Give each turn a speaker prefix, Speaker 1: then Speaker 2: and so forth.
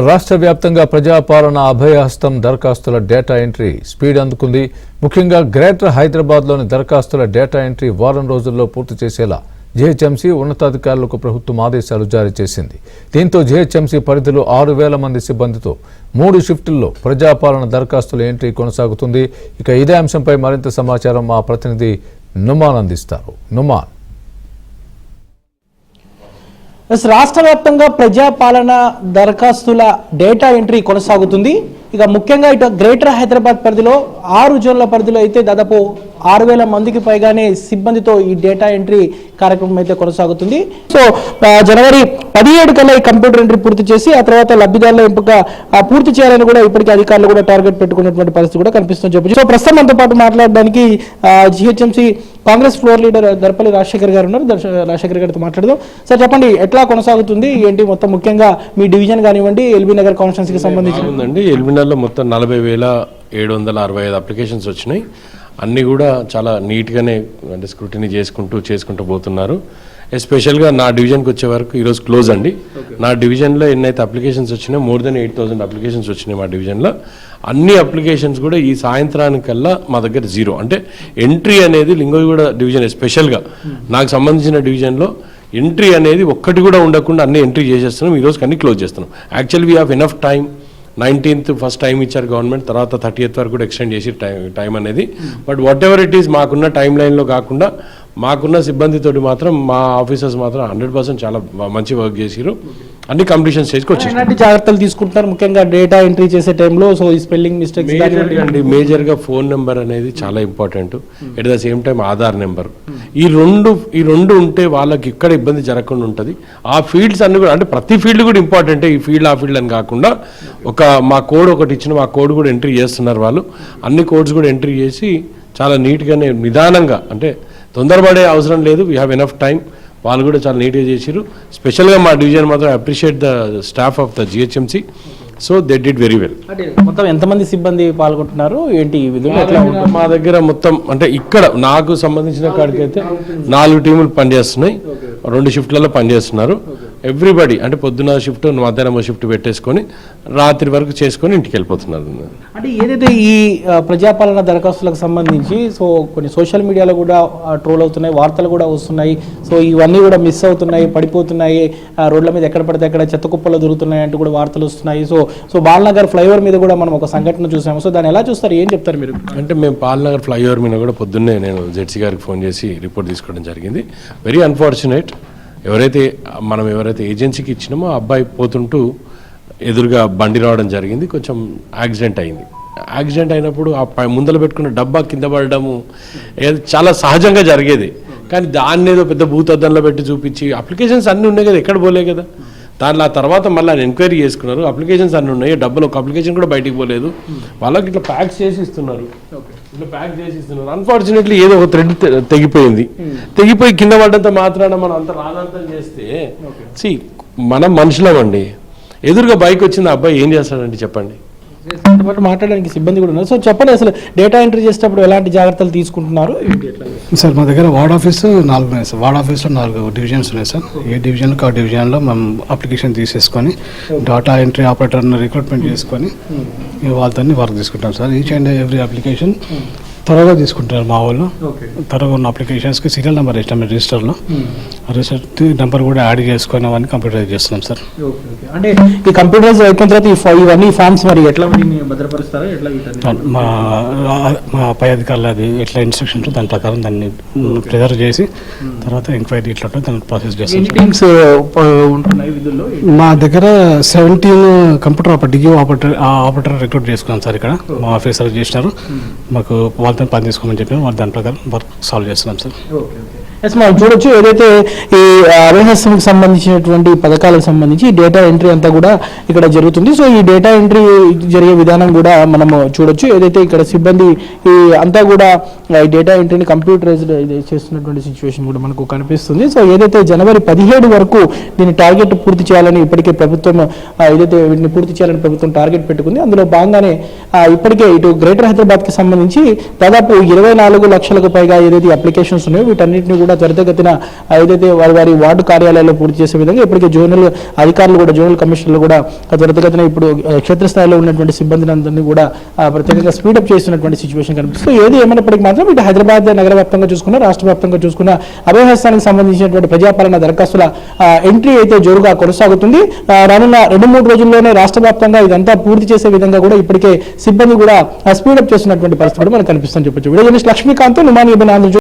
Speaker 1: రాష్ట్ర వ్యాప్తంగా ప్రజాపాలన అభయహస్తం దరఖాస్తుల డేటా ఎంట్రీ స్పీడ్ అందుకుంది. ముఖ్యంగా గ్రేటర్ హైదరాబాద్లోని దరఖాస్తుల డేటా ఎంట్రీ వారం రోజుల్లో పూర్తి చేసేలా జీహెచ్ఎంసీ ఉన్నతాధికారులకు ప్రభుత్వం ఆదేశాలు జారీ చేసింది. దీంతో జీహెచ్ఎంసీ పరిధిలో 6,000 మంది సిబ్బందితో 3 షిఫ్టుల్లో ప్రజాపాలన దరఖాస్తుల ఎంట్రీ కొనసాగుతుంది. ఇక ఇదే అంశంపై మరింత సమాచారం మా ప్రతినిధి నుమాన్ అందిస్తారు. నుమాన్,
Speaker 2: రాష్ట్ర వ్యాప్తంగా ప్రజాపాలన దరఖాస్తుల డేటా ఎంట్రీ కొనసాగుతుంది. ఇక ముఖ్యంగా ఇటు గ్రేటర్ హైదరాబాద్ పరిధిలో 6 జోన్ల పరిధిలో అయితే దాదాపు 6,000 మందికి పైగానే సిబ్బందితో ఈ డేటా ఎంట్రీ కార్యక్రమం అయితే కొనసాగుతుంది. సో జనవరి 17 కల్లా ఈ కంప్యూటర్ ఎంట్రీ పూర్తి చేసి ఆ తర్వాత లబ్ధిదారుల ఎంపిక పూర్తి చేయాలని కూడా ఇప్పటికీ అధికారులు కూడా టార్గెట్ పెట్టుకున్నటువంటి పరిస్థితి కూడా కనిపిస్తుంది చెప్పచ్చు. సో ప్రస్తుతం మనతో పాటు మాట్లాడడానికి GHMC Congress floor leader Darpalli Rajasekhar గారు ఉన్నారు. రాజశేఖర్ గారితో మాట్లాడదాం. సార్ చెప్పండి, ఎట్లా కొనసాగుతుంది ఏంటి మొత్తం, ముఖ్యంగా మీ డివిజన్ కానివ్వండి ఎల్బీ నగర్ కాన్స్టిట్యున్సీకి సంబంధించి?
Speaker 3: ఎల్బీ నగర్లో మొత్తం 40,765 అప్లికేషన్స్ వచ్చినాయి. అన్నీ కూడా చాలా నీట్గానే అంటే స్క్రూటినీ చేసుకుంటూ పోతున్నారు. ఎస్పెషల్గా నా డివిజన్కి వచ్చే వరకు ఈరోజు క్లోజ్ అండి. నా డివిజన్లో ఎన్నైతే అప్లికేషన్స్ వచ్చినాయో మోర్ దెన్ 8,000 అప్లికేషన్స్ వచ్చినాయి మా డివిజన్లో. అన్ని అప్లికేషన్స్ కూడా ఈ సాయంత్రానికల్లా మా దగ్గర 0. అంటే ఎంట్రీ అనేది లింగోగూడ డివిజన్ ఎస్పెషల్గా నాకు సంబంధించిన డివిజన్లో ఎంట్రీ అనేది ఒక్కటి కూడా ఉండకుండా అన్ని ఎంట్రీ చేసేస్తున్నాం. ఈరోజు అన్ని క్లోజ్ చేస్తున్నాం. Actually we have enough time. 19th first time ఇచ్చారు గవర్నమెంట్, తర్వాత 30th వరకు కూడా ఎక్స్టెండ్ చేసి టైం అనేది. But what ever it is మాకున్న టైం లైన్లో కాకుండా మాకున్న సిబ్బందితోటి మాత్రం మా ఆఫీసర్స్ మాత్రం 100% చాలా మంచి వర్క్ చేసిరు. అన్ని కంప్లీషన్ స్టేజ్కి వచ్చి
Speaker 2: ఎలాంటి జాగ్రత్తలు తీసుకుంటారు ముఖ్యంగా డేటా ఎంట్రీ చేసే టైంలో? సో ఈ స్పెల్లింగ్ మిస్టేక్స్
Speaker 3: అండి, మేజర్గా ఫోన్ నెంబర్ అనేది చాలా important. At the same time Aadhaar number, ఈ రెండు ఉంటే వాళ్ళకి ఇక్కడ ఇబ్బంది జరగకుండా ఉంటుంది. ఆ ఫీల్డ్స్ అన్ని కూడా అంటే ప్రతి ఫీల్డ్ కూడా ఇంపార్టెంటే, ఈ ఫీల్డ్ ఆ ఫీల్డ్ అని కాకుండా మా కోడ్ ఒకటి ఇచ్చిన ఆ కోడ్ కూడా ఎంట్రీ చేస్తున్నారు వాళ్ళు. అన్ని కోడ్స్ కూడా ఎంట్రీ చేసి చాలా నీట్గానే నిదానంగా, అంటే తొందరపడే అవసరం లేదు. We have enough time. వాళ్ళు కూడా చాలా నీట్గా చేసిరు. స్పెషల్గా మా డివిజన్ మాత్రం appreciate the staff of the GHMC. So they did very well.
Speaker 2: మొత్తం ఎంతమంది సిబ్బంది పాల్గొంటున్నారు ఏంటి?
Speaker 3: మా దగ్గర మొత్తం అంటే ఇక్కడ నాకు సంబంధించిన కాడికైతే 4 టీములు పనిచేస్తున్నాయి. 2 షిఫ్ట్లలో పనిచేస్తున్నారు. ఎవ్రీబడి అంటే పొద్దున షిఫ్ట్ మధ్యాహ్నం షిఫ్ట్ పెట్టేసుకొని రాత్రి వరకు చేసుకొని ఇంటికి వెళ్ళిపోతున్నారు.
Speaker 2: అంటే ఏదైతే ఈ ప్రజాపాలన దరఖాస్తులకు సంబంధించి సో కొన్ని సోషల్ మీడియాలో కూడా ట్రోల్ అవుతున్నాయి, వార్తలు కూడా వస్తున్నాయి. సో ఇవన్నీ కూడా మిస్ అవుతున్నాయి, పడిపోతున్నాయి, రోడ్ల మీద ఎక్కడ పడితే అక్కడ చెత్త కుప్పలు దొరుకుతున్నాయి అంటూ కూడా వార్తలు వస్తున్నాయి. సో బాలనగర్ ఫ్లైఓవర్ మీద కూడా మనం ఒక సంఘటన చూసాము. సో దాన్ని ఎలా చూస్తారు, ఏం చెప్తారు మీరు?
Speaker 3: అంటే మేము బాలనగర్ ఫ్లైఓవర్ మీద కూడా పొద్దున్నే నేను జెడ్సీ గారికి ఫోన్ చేసి రిపోర్ట్ తీసుకోవడం జరిగింది. Very unfortunate. ఎవరైతే ఏజెన్సీకి ఇచ్చినామో ఆ అబ్బాయి పోతుంటూ ఎదురుగా బండి రావడం జరిగింది. కొంచెం యాక్సిడెంట్ అయింది. యాక్సిడెంట్ అయినప్పుడు ఆ ముందర పెట్టుకున్న డబ్బా కింద పడడము చాలా సహజంగా జరిగేది. కానీ దాన్ని ఏదో పెద్ద భూతద్దంలో పెట్టి చూపించి అప్లికేషన్స్ అన్నీ ఉన్నాయి కదా, ఎక్కడ పోలే కదా. దాంట్లో ఆ తర్వాత మళ్ళీ ఆయన ఎంక్వైరీ చేసుకున్నారు. అప్లికేషన్స్ అన్నీ ఉన్నాయి, డబ్బులు ఒక అప్లికేషన్ కూడా బయటికి పోలేదు. వాళ్ళకి ఇట్లా ప్యాక్ చేసి ఇస్తున్నారు. అన్ఫార్చునేట్లీ ఏదో ఒక థ్రెడ్ తెగిపోయి కింద పడ్డంత మాత్రాన మనం అంత రాజంతం చేస్తే మనం మనుషులమండి. ఎదురుగా బైక్ వచ్చింది, అబ్బాయి ఏం చేస్తాడండి చెప్పండి.
Speaker 2: మాట్లాడడానికి సిబ్బంది కూడా ఉన్నారు. సో చెప్పండి, అసలు డేటా ఎంట్రీ చేసేటప్పుడు ఎలాంటి జాగ్రత్తలు తీసుకుంటున్నారు?
Speaker 4: సార్ మా దగ్గర వార్డ్ ఆఫీసు 4 ఉన్నాయి సార్. వార్డ్ ఆఫీస్లో 4 డివిజన్స్ ఉన్నాయి సార్. ఏ డివిజన్కి ఆ డివిజన్లో మనం అప్లికేషన్ తీసేసుకొని డేటా ఎంట్రీ ఆపరేటర్ని రిక్రూట్మెంట్ చేసుకొని వాళ్ళతో వర్క్ తీసుకుంటాం sir. Each and every application త్వరగా తీసుకుంటారు మా వాళ్ళు. త్వరగా ఉన్న అప్లికేషన్స్కి సీరియల్ నెంబర్ ఇస్తాం రిజిస్టర్లో. రిజిస్టర్ నెంబర్ కూడా యాడ్ చేసుకొని అవన్నీ కంప్యూటరైజ్ చేస్తున్నాం సార్.
Speaker 2: అంటే ఈ కంప్యూటరైజ్ అయిపోయిన తర్వాత ఇవన్నీ ఫామ్స్ మరి ఎట్లా భద్రపరుస్తారా?
Speaker 4: మా పై అధికారులు అది ఎట్లా ఇన్స్ట్రక్షన్స్ దాని ప్రకారం దాన్ని ప్రిజర్వ్ చేసి తర్వాత ఎంక్వైరీ ఇట్లా దాన్ని ప్రాసెస్ చేస్తాం. మా దగ్గర 17 కంప్యూటర్ డిగ్రీ ఆపరేటర్ రిక్రూట్ చేసుకున్నాం సార్. ఇక్కడ మా ఆఫీసర్ చేసినారు. మాకు వాళ్ళతో పని తీసుకోమని చెప్పి వాళ్ళు దాని ప్రకారం వర్క్ సాల్వ్ చేస్తున్నాం సార్.
Speaker 2: ఎస్, మనం చూడొచ్చు ఏదైతే ఈ అభయహస్తంకి సంబంధించినటువంటి పథకాలకు సంబంధించి డేటా ఎంట్రీ అంతా కూడా ఇక్కడ జరుగుతుంది. సో ఈ డేటా ఎంట్రీ జరిగే విధానం కూడా మనం చూడొచ్చు. ఏదైతే ఇక్కడ సిబ్బంది ఈ అంతా కూడా ఈ డేటా ఎంట్రీని కంప్యూటరైజ్డ్ చేస్తున్నటువంటి సిచ్యువేషన్ కూడా మనకు కనిపిస్తుంది. సో ఏదైతే జనవరి 17 వరకు దీన్ని టార్గెట్ పూర్తి చేయాలని ఇప్పటికే ప్రభుత్వం ఏదైతే వీటిని పూర్తి చేయాలని ప్రభుత్వం టార్గెట్ పెట్టుకుంది. అందులో భాగంగానే ఇప్పటికే ఇటు గ్రేటర్ హైదరాబాద్కి సంబంధించి దాదాపు 24 లక్షలకు పైగా ఏదైతే అప్లికేషన్స్ ఉన్నాయో వీటన్నిటిని కూడా త్వరితగతిన ఏదైతే వారి వార్డు కార్యాలయాల్లో పూర్తి చేసే విధంగా ఇప్పటికే జోనల్ అధికారులు కూడా జోనల్ కమిషనర్లు కూడా త్వరితగతిన ఇప్పుడు క్షేత్రస్థాయిలో ఉన్నటువంటి సిబ్బందిని అందరినీ కూడా ప్రత్యేకంగా స్పీడప్ చేస్తున్నటువంటి సిచ్యువేషన్ కనిపిస్తుంది. ఏది ఏమైనప్పటికీ మాత్రం ఇటు హైదరాబాద్ నగర వ్యాప్తంగా చూసుకున్న రాష్ట్ర వ్యాప్తంగా చూసుకున్న అభయహస్తానికి సంబంధించినటువంటి ప్రజాపాలన దరఖాస్తుల ఎంట్రీ అయితే జోరుగా కొనసాగుతుంది. రానున్న 2-3 రోజుల్లోనే రాష్ట్ర వ్యాప్తంగా ఇదంతా పూర్తి చేసే విధంగా కూడా ఇప్పటికే సిబ్బంది కూడా స్పీడప్ చేస్తున్నటువంటి పరిస్థితి కూడా మనకు కనిపిస్తుందని చెప్పొచ్చు. Video journalist Lakshmikant, Numani Andhra Jyothi.